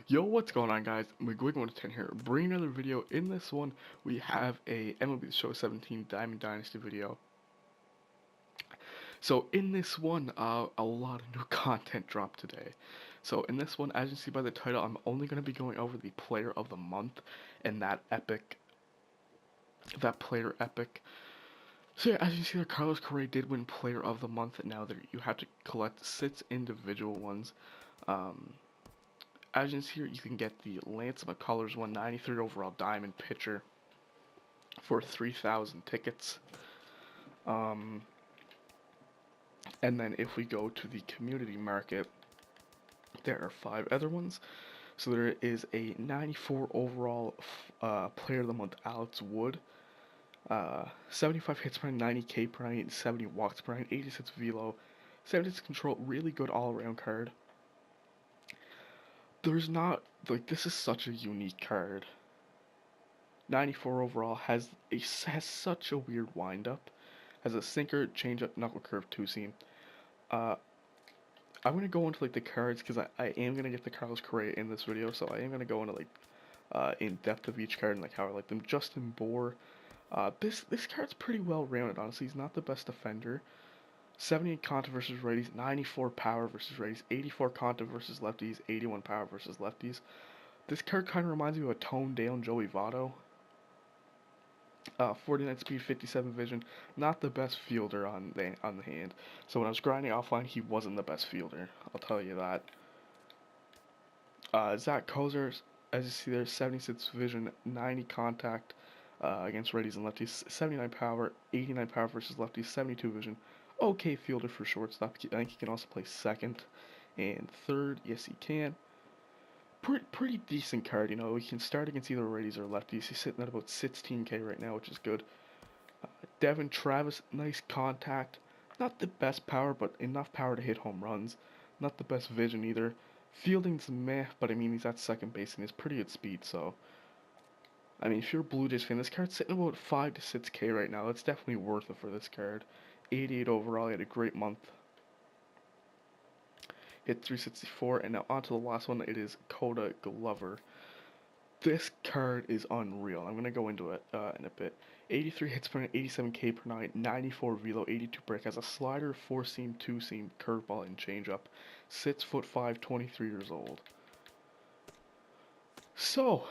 Yo, what's going on, guys? McGwig110 here, bringing another video. In this one, we have a MLB Show 17 Diamond Dynasty video. So in this one, a lot of new content dropped today. So in this one, as you see by the title, I'm only going to be going over the Player of the Month and that player epic. So yeah, as you see, Carlos Correa did win Player of the Month. Now that you have to collect 6 individual ones. As you can see here, you can get the Lance McCullers 193 overall diamond pitcher for 3,000 tickets. And then if we go to the community market, there are 5 other ones. So there is a 94 overall player of the month, Alex Wood. 75 hits per 90K per night, 70 walks per night, 86 velo, 76 control, really good all-around card. There's not, like, this is such a unique card. 94 overall has such a weird windup. Has a sinker, changeup, knuckle curve, two seam. I'm gonna go into like the cards because I am gonna get the Carlos Correa in this video, so I am gonna go into like in depth of each card and like how I like them. Justin Bohr, this card's pretty well rounded. Honestly, he's not the best defender. 78 contact versus righties, 94 power versus righties, 84 contact versus lefties, 81 power versus lefties. This card kind of reminds me of a toned down Joey Votto. 49 speed, 57 vision, not the best fielder on the hand. So when I was grinding offline, he wasn't the best fielder. I'll tell you that. Zach Kozer, as you see there, 76 vision, 90 contact against righties and lefties, 79 power, 89 power versus lefties, 72 vision. Okay fielder for shortstop. I think he can also play second and third. Yes, he can. Pretty decent card, you know. He can start against either righties or lefties. He's sitting at about 16k right now, which is good. Devin Travis, nice contact. Not the best power, but enough power to hit home runs. Not the best vision either. Fielding's meh, but I mean, he's at second base and he's pretty good speed, so. I mean, if you're a Blue Jays fan, this card's sitting about 5 to 6k right now. It's definitely worth it for this card. 88 overall, he had a great month. Hit 364, and now on to the last one. It is Coda Glover. This card is unreal. I'm going to go into it in a bit. 83 hits per night, 87k per night, 94 velo, 82 break. Has a slider, 4-seam, 2-seam, curveball, and changeup. 6'5", 23 years old. So,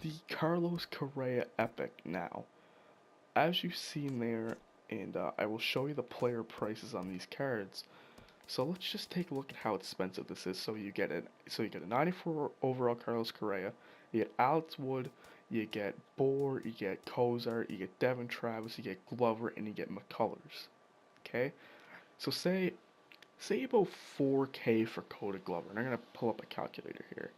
the Carlos Correa Epic now. As you've seen there, and I will show you the player prices on these cards. So let's just take a look at how expensive this is. So you get a 94 overall Carlos Correa, you get Alex Wood, you get Bohr, you get Kozar, you get Devin Travis, you get Glover, and you get McCullers. Okay, so say about 4k for Coda Glover, and I'm gonna pull up a calculator here.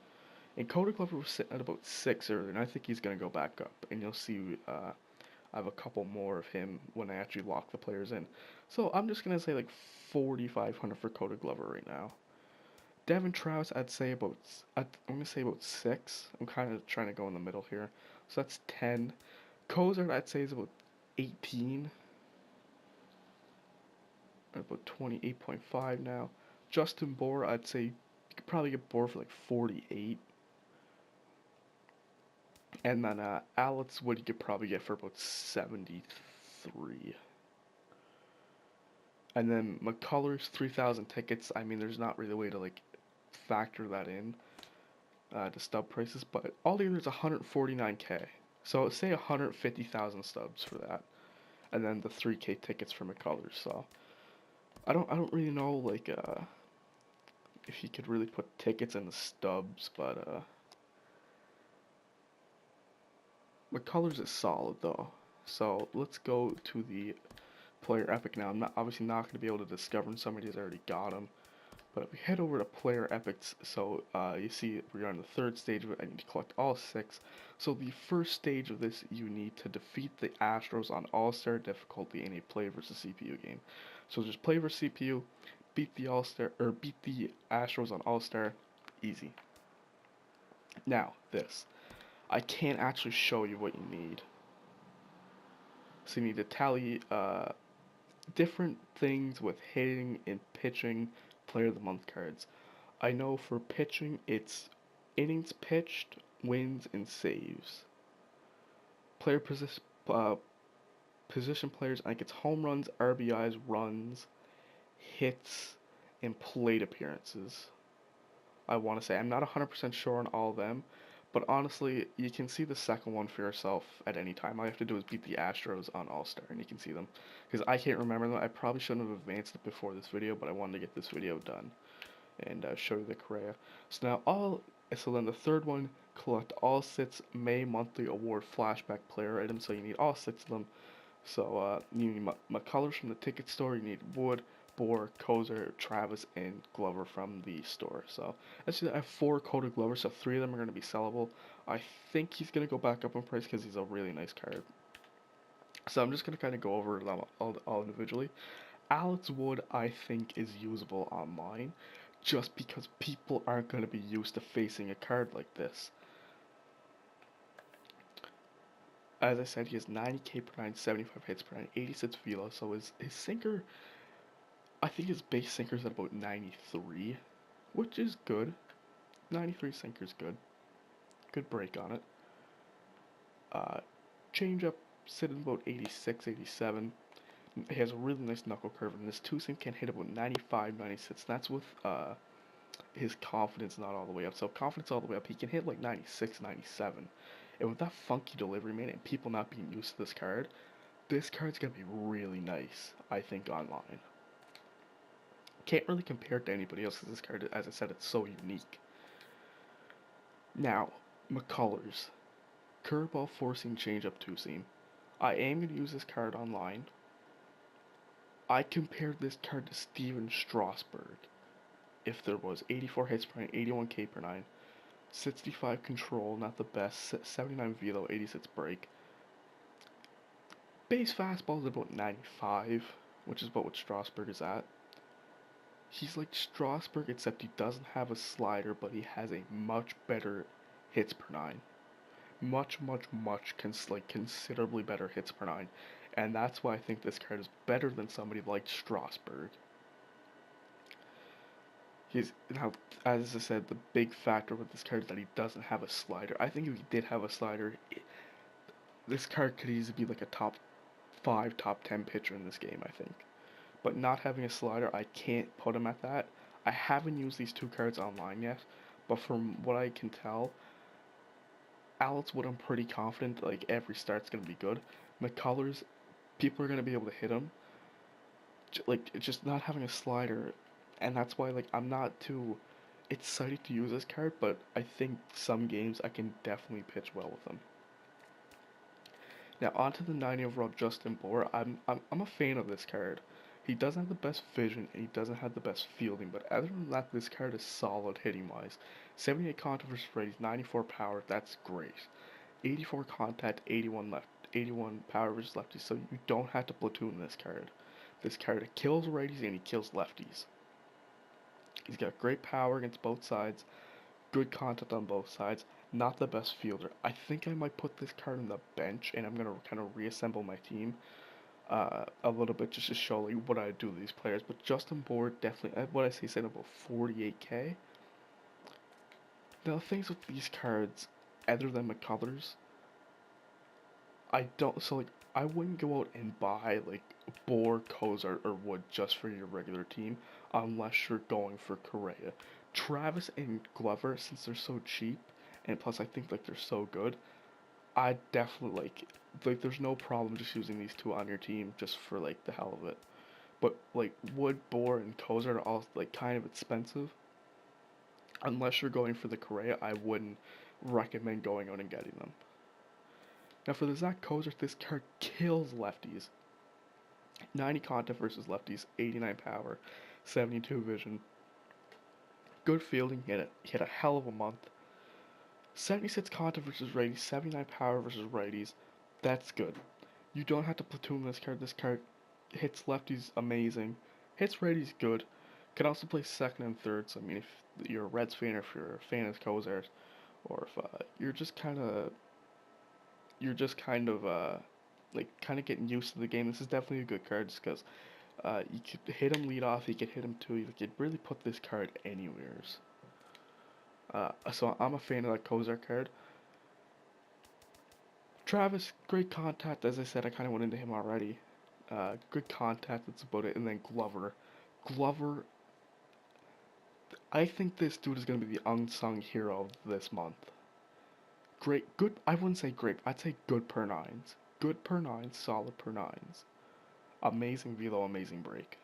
And Coda Glover was sitting at about 6 earlier, and I think he's gonna go back up, and you'll see. I have a couple more of him when I actually lock the players in. So I'm just gonna say like 4,500 for Coda Glover right now. Devin Travis, I'm gonna say about 6. I'm kind of trying to go in the middle here. So that's 10. Kozar, I'd say is about 18. About 28.5 now. Justin Bohr, I'd say you could probably get Bohr for like 48. And then Alex Wood you could probably get for about 73. And then McCullers, 3,000 tickets. I mean, there's not really a way to like factor that in to stub prices, but all together it's 149k. So say 150,000 stubs for that, and then the 3k tickets for McCullers. So I don't really know like if you could really put tickets in the stubs, but McCullers is solid though. So let's go to the player epic now. I'm obviously not going to be able to discover somebody has already got them. But if we head over to player epics, so you see we're on the 3rd stage of it. I need to collect all 6. So the first stage of this, you need to defeat the Astros on All-Star difficulty in a play versus CPU game. So just play versus CPU, beat the Astros on All-Star, easy. Now this, I can't actually show you what you need. So you need to tally different things with hitting and pitching player of the month cards. I know for pitching, it's innings pitched, wins, and saves. Player position players, I think it's home runs, RBIs, runs, hits, and plate appearances. I want to say I'm not 100% sure on all of them, but honestly, you can see the second one for yourself at any time. All you have to do is beat the Astros on All Star, and you can see them. Because I can't remember them. I probably shouldn't have advanced it before this video, but I wanted to get this video done and show you the Correa. So then the third one, collect all 6 May monthly award flashback player items. So you need all 6 of them. So you need McCullers from the ticket store. You need Wood, Bohr, Kozer, Travis, and Glover from the store. So actually, I have 4 coded Glovers, so 3 of them are going to be sellable. I think he's going to go back up in price because he's a really nice card. So I'm just going to kind of go over them all individually. Alex Wood, I think, is usable online just because people aren't going to be used to facing a card like this. As I said, he has 90k per 9, 75 hits per 9, 86 velo, so his sinker, I think his base sinker is at about 93, which is good. 93 sinker's good. Good break on it. Changeup sitting about 86, 87. He has a really nice knuckle curve, and his two-seam can hit about 95, 96. That's with his confidence not all the way up. So confidence all the way up, he can hit like 96, 97. And with that funky delivery, man, and people not being used to this card's gonna be really nice, I think, online. Can't really compare it to anybody else because this card, as I said, it's so unique. Now, McCullers. Curveball, forcing, changeup, two-seam. I am going to use this card online. I compared this card to Steven Strasburg. If there was 84 hits per 9, 81k per 9, 65 control, not the best, 79 velo, 86 break. Base fastball is about 95, which is about what Strasburg is at. He's like Strasburg, except he doesn't have a slider, but he has a much better hits per 9. Much, considerably better hits per 9. And that's why I think this card is better than somebody like Strasburg. Now, as I said, the big factor with this card is that he doesn't have a slider. I think if he did have a slider, this card could easily be like a top 5, top 10 pitcher in this game, I think. But not having a slider, I can't put him at that. I haven't used these 2 cards online yet, but from what I can tell, Alex Wood, I'm pretty confident, like, every start's going to be good. McCullers, people are going to be able to hit him. Like, just not having a slider, and that's why, like, I'm not too excited to use this card, but I think some games I can definitely pitch well with him. Now, onto the 90 overall Justin Bohr. I'm a fan of this card. He doesn't have the best vision, and he doesn't have the best fielding, but other than that, this card is solid hitting-wise. 78 contact versus righties, 94 power, that's great. 84 contact, 81 power versus lefties, so you don't have to platoon this card. This card kills righties and he kills lefties. He's got great power against both sides, good contact on both sides, not the best fielder. I think I might put this card on the bench, and I'm going to kind of reassemble my team a little bit just to show like what I do to these players. But Justin Bohr definitely, what I say, said about 48k. Now, the things with these cards, other than McCullers, I wouldn't go out and buy like Bohr, Kozart, or Wood just for your regular team unless you're going for Correa. Travis and Glover, since they're so cheap, and plus I think like they're so good, I definitely like there's no problem just using these 2 on your team just for like the hell of it. But like Wood, Bohr, and Kozart are all like kind of expensive. Unless you're going for the Correa, I wouldn't recommend going out and getting them. Now for the Zach Kozart, this card kills lefties. 90 contact versus lefties, 89 power, 72 vision. Good fielding, he had a hell of a month. 76 contact versus righties, 79 power versus righties. That's good. You don't have to platoon this card. This card hits lefties amazing. Hits righties good. Can also play second and third. So I mean, if you're a Reds fan or if you're a fan of Kozart, or if you're just kind of like kind of getting used to the game, this is definitely a good card just because you could hit him lead off, you could hit him too. You could really put this card anywheres. So I'm a fan of that Kozar card. Travis, great contact. As I said, I kind of went into him already. Good contact, that's about it. And then Glover. Glover, I think this dude is going to be the unsung hero of this month. Great, good, I wouldn't say great, I'd say good per nines. Good per nines, solid per nines. Amazing velo, amazing break.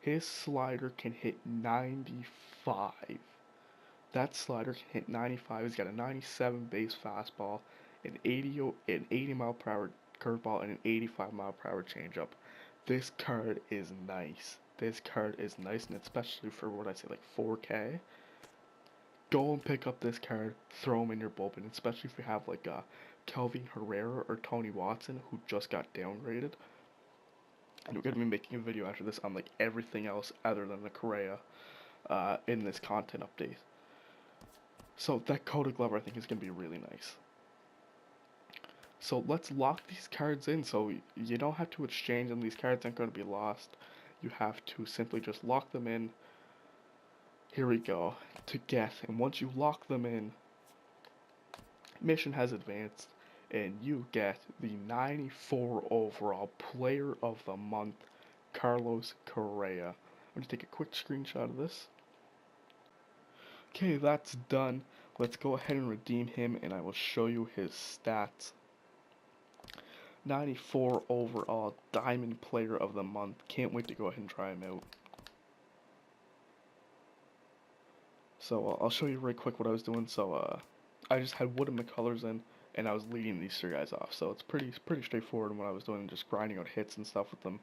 His slider can hit 95. That slider can hit 95. He's got a 97 base fastball, an 80 mile per hour curveball, and an 85 mile per hour changeup. This card is nice. This card is nice, and especially for what I say, like 4K. Go and pick up this card, throw him in your bullpen, especially if you have like Kelvin Herrera or Tony Watson who just got downgraded. And we're gonna be making a video after this on like everything else other than the Correa in this content update. So that Coda Glover I think is gonna be really nice. So let's lock these cards in so you don't have to exchange them. These cards aren't going to be lost. You have to simply just lock them in. Here we go. To get, and once you lock them in, mission has advanced, and you get the 94 overall Player of the Month, Carlos Correa. I'm going to take a quick screenshot of this. Okay, that's done. Let's go ahead and redeem him, and I will show you his stats. 94 overall Diamond Player of the Month. Can't wait to go ahead and try him out. So I'll show you real quick what I was doing. So I just had Wood and McCullers in, and I was leading these three guys off. So it's pretty straightforward in what I was doing, just grinding out hits and stuff with them.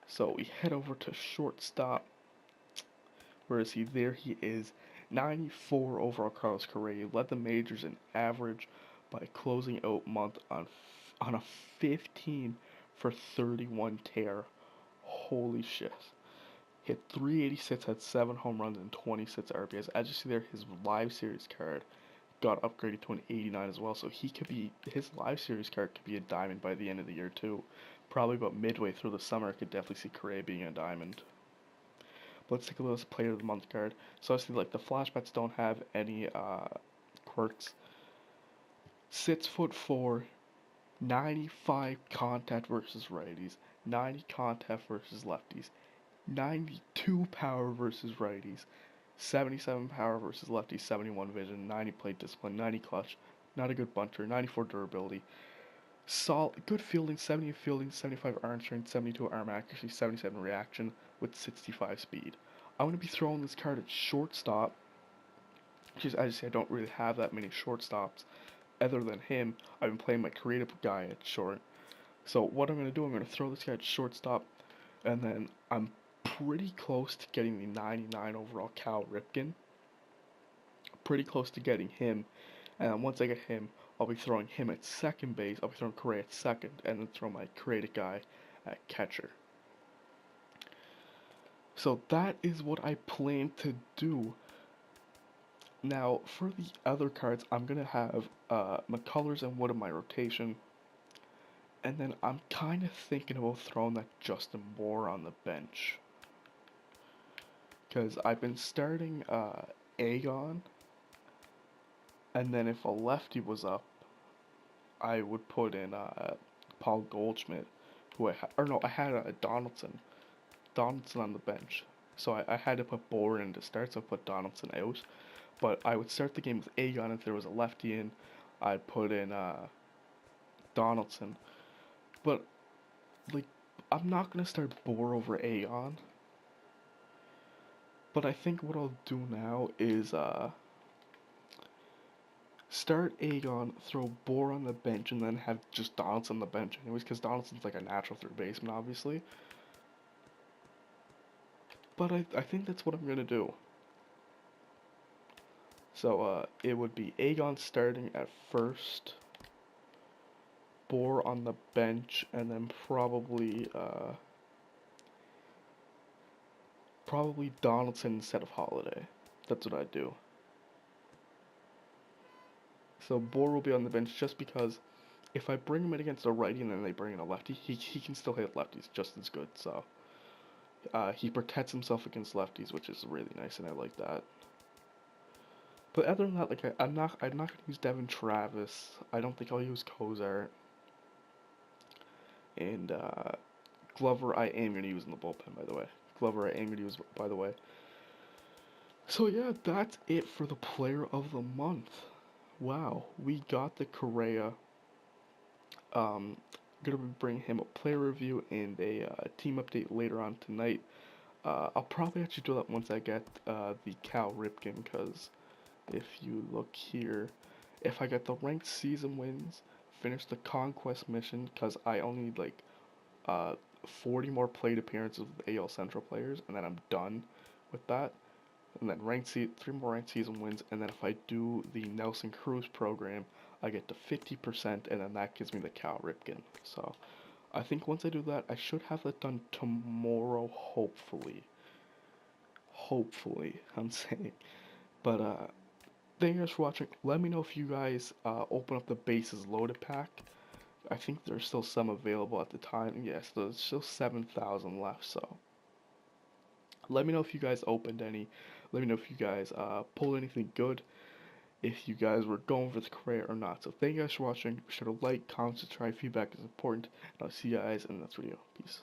So we head over to shortstop. Where is he? There he is. 94 overall Carlos Correa. Led the majors in average by closing out month on a 15 for 31 tear. Holy shit. Hit 386, had 7 home runs and 26 RBIs. As you see there, his live series card got upgraded to an 89 as well. So his live series card could be a diamond by the end of the year too. Probably about midway through the summer, I could definitely see Correa being a diamond. But let's take a look at this Player of the Month card. So obviously, like the flashbacks don't have any quirks. 6'4", 95 contact versus righties, 90 contact versus lefties, 92 power versus righties, 77 power versus lefties, 71 vision, 90 plate discipline, 90 clutch, not a good bunter, 94 durability, good fielding, 70 fielding, 75 arm strength, 72 arm accuracy, 77 reaction with 65 speed. I'm going to be throwing this card at shortstop, because as I say, I don't really have that many shortstops. Other than him, I've been playing my creative guy at short. So what I'm going to do, I'm going to throw this guy at shortstop, and then I'm pretty close to getting the 99 overall Cal Ripken. Pretty close to getting him, and once I get him, I'll be throwing him at second base, I'll be throwing Correa at second, and then throw my creative guy at catcher. So that is what I plan to do. Now, for the other cards, I'm going to have McCullers and Wood in my rotation. And then I'm kind of thinking about throwing that Justin Moore on the bench. Because I've been starting Aegon. And then if a lefty was up, I would put in Paul Goldschmidt. I had Donaldson. Donaldson on the bench. So I had to put Bohr in to start, so I put Donaldson out. But I would start the game with Aegon. If there was a lefty in, I'd put in Donaldson. But, like, I'm not going to start Bohr over Aegon. But I think what I'll do now is start Aegon, throw Bohr on the bench, and then have just Donaldson on the bench anyways, because Donaldson's like a natural third baseman, obviously. But I think that's what I'm going to do. So it would be Aegon starting at first, Bohr on the bench, and then probably Donaldson instead of Holiday. That's what I'd do. So Bohr will be on the bench just because if I bring him in against a righty and then they bring in a lefty, he can still hit lefties just as good. So He protects himself against lefties, which is really nice, and I like that. But other than that, like I'm not gonna use Devin Travis. I don't think I'll use Kozar. And Glover, I am gonna use in the bullpen, by the way. Glover, I am gonna use, by the way. So yeah, that's it for the Player of the Month. Wow, we got the Correa. Gonna bring him a player review and a team update later on tonight. I'll probably actually do that once I get the Cal Ripken, because if you look here, if I get the ranked season wins, finish the conquest mission, because I only need like uh, 40 more plate appearances with AL Central players, and then I'm done with that. And then 3 more ranked season wins, and then if I do the Nelson Cruz program, I get to 50%, and then that gives me the Cal Ripken. So I think once I do that, I should have that done tomorrow, hopefully. Hopefully, I'm saying. But thank you guys for watching. Let me know if you guys open up the bases loaded pack. I think there's still some available at the time. Yes, there's still 7,000 left, so let me know if you guys opened any. Let me know if you guys pulled anything good, if you guys were going for the Correa or not. So thank you guys for watching. Be sure to like, comment, subscribe. Feedback is important. And I'll see you guys in the next video. Peace.